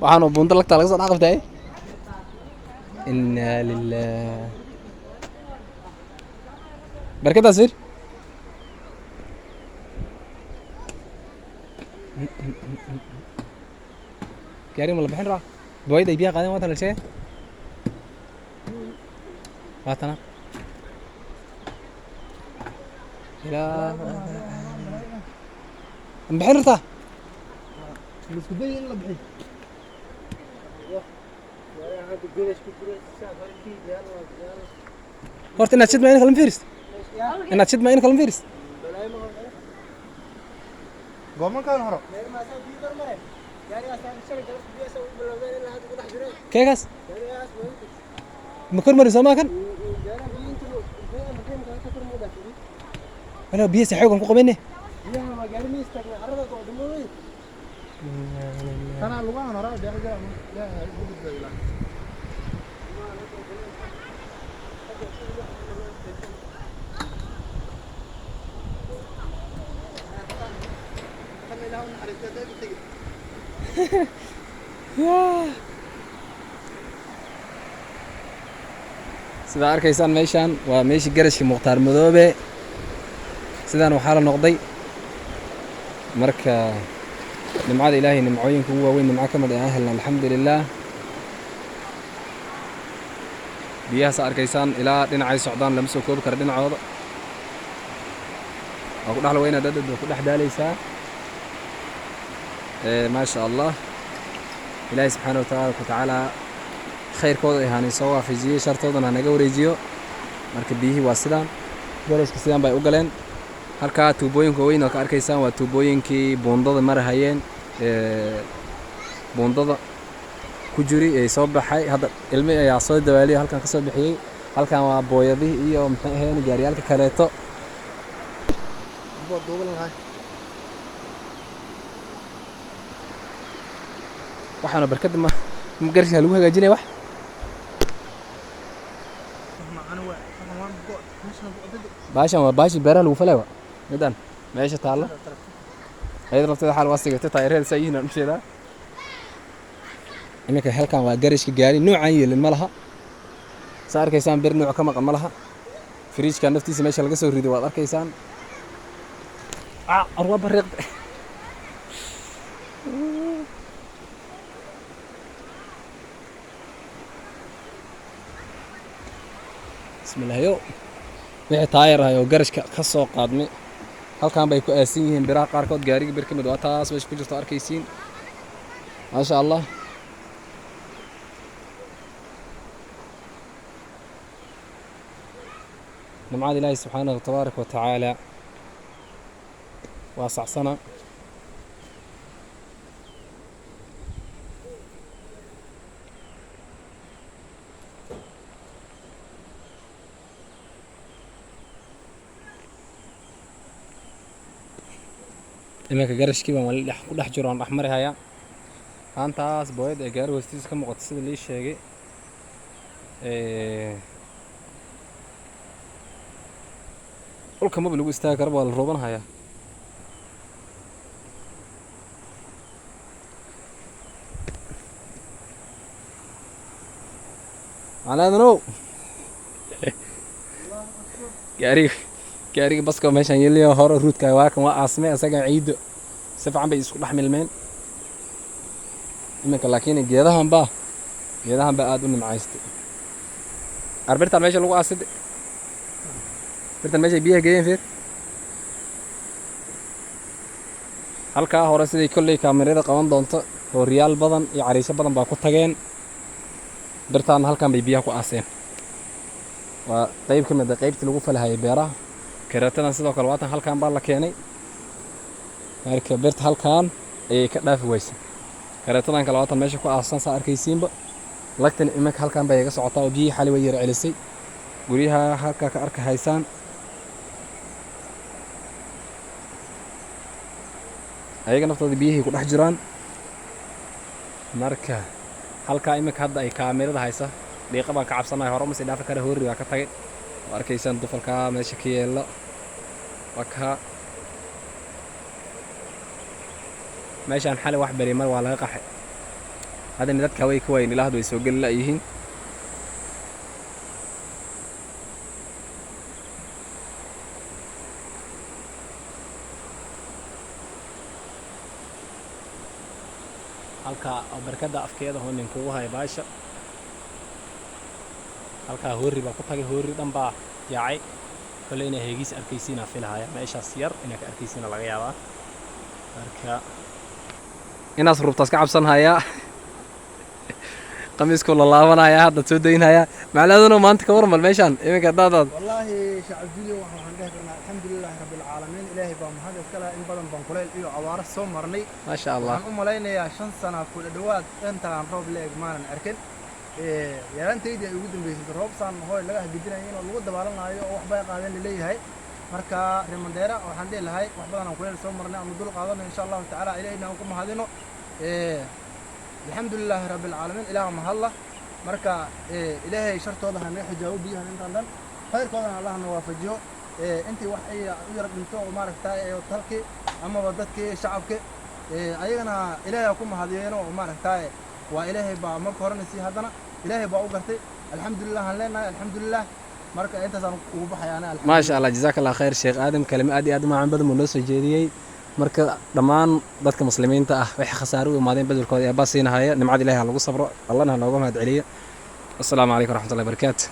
waxaan oo buunta lagta laga soo dhaqaftay inna lillaah barkada sir gaari ma la bixin raa booyada biyaha qaadan waatan la sheegay waatana ilaa ma bixin rabtaa isku day in la bixiyo horta inaad shid ma in kala fiiris inaad shid ma in kala fiiris go'aankan horo keegaas ma kormari soo ma kan ana biyo saxoogan ku qabanne kana lugaan horo deeqa sida arkaysaan meeshaan waa meeshii garashka Mukhtaar Madoobe sidaan waxaa la noqday marka nimcada Ilaahay nimcooyinka ugu waaweyn nimco kamid ah helna alxamdulillaah biyaha arkaysaan ilaa dhinacay socdaan lama soo koobi karo dhinacooda waa ku dhaxla weyna dad ku dhex daalaysaa ما شاء الله إلهي سبحانه وتعالى خير كود يعني سوا في جي شرطودنا أنا جوريجيو مركبيه واسدان جالس كسيان باي أوغلين هالكا توبوين كوين وكاركيسان وتوبوين كي بوندض مرهايين بوندض كجوري صوب حي هذا علمي يا صيد دوالي هالكا قصب بحي هالكا بويضي إيو محيين جاريال كاريتو waxaana barkada ma garashka lagu hagaajinay wax baashan waa baashi beeraha lagu falay midan meesha taalo ayada nafteeda xal waa sigtay taayireed sayiina u sheedaa iminka halkan waa garashka gaari noocan yeelin ma laha saa arkaysaan bir nooc ka maqan ma laha fridge-ka naftiisa meesha laga soo rido waad arkaysaan arwa bariiq بسم الله يو وحي تاير هاي وقرش كسو قادمي هل كان بايكو آسين برا قاركود قاريق بركة مدواتاس باش كجرتو أركيسين ما شاء الله نمعاد الله سبحانه وتبارك وتعالى واسع سنة imanka garashkii baan wali ku dhex jiro aan dhex mari hayaa haantaas booyad ee gaari hoostiisa ka muuqata sida lii sheegay dhulka maba lagu istaagi karo waa la rooban hayaa calaadanow gaariga baska meeshaan yeeliyo hore ruudka waa kan waa aasmay asaga ciido si fiican bay isku dhex milmeen iminka laakiin geedahan baa aad u nimcaystay arbirtan meesha lagu aasay birtan meesha biyaha geeyeen fiir halkaa hore sidii kolley kaamirada qaban doonto oo riyaal badan iyo cariisho badan baa ku tageen birtan halkan bay biyaha ku aaseen waa qayb ka mid ah qaybtii lagu falahayay beeraha كراتنا سيدو كلا واتن halkan baa la keenay marka birta halkan ay ka dhaafi waysa karatadan kala waatan meesha ku aasan sa arkaysiinba lagtan imanka halkan bay iga socotaa oo biyo xali way yar celisay guriyaha halka ka arka haysaan ayaga naftooda biyihii ku dhex jiraan marka halka imanka hadda ay kaamirada haysa dhiiqa baan ka cabsanahay hore ma si dhaafi kara hoori waa ka tagay arkaysan dufalka meesha ka yeelo waka meeshaan xali wax bari mar waa laga qaxay haddana dadka way ka wayn ilaahdu way soo geli la'yihiin halka oo barkada afkeeda hoo ninkugu hay baasha halka hoori baa ku tagay hoori dhan baa yaacay kale inay heegiis arkaysiina filahaya meeshaas yar inay ka arkaysiina laga yaabaa marka inaas rubtaas ka cabsan haya qamiisku la laabanaya hadda soo daynaya macnaheedu maanta ka warmal meeshan iminka daadad wallahi shacab jilio waxaan dhihi karnaa alxamdulillahi rabbil caalamiin ilaahay baa mahad iska leh in badan baan kuleyl iyo abaaro soo marnay ma sha Allah waxaan u malaynayaa 5 sano ku dhawaad intaan roob leeg maanan arkin yaanteydii ay ugu dambeysay roob saan hooy laga hagidinayo in lagu dabaalanayo oo wax bay qaadeen leeyahay marka rimandeera waxaan dhihi lahay wax badan aan kuleyl soo marnay ama dul qaadano insha Allah taala ilaahayna aan ku mahadino alxamdulillahi rabbil caalamiin ilaaha mahadla marka ilaahay shartooda hana xijaabo biyaha intaan dhan khayrkoodana allahna waafajiyo intii wax ay u yar dhinto oo maaragtay talkii ama dadkii shacabka ayagana ilaahay ku mahadiyeen oo maaragtay waa ilaahay baa marka horena si hadana ilaahay baa u gartay alxamdulillah aan leenahay alxamdulillah marka intaasaan ugu baxayaana ma sha Allah jazakallahu khayr sheekh aadam kalima aad iyo aad macaan badan noo soo jeediyay marka dhammaan dadka muslimiinta ah waxay khasaaro u imaadeen badalkooda ee baasiinahaya nimcada ilaahay lagu sabro allahna nooga mahad celiyo assalaamu calaykum waraxmatullahi wabarakaatuh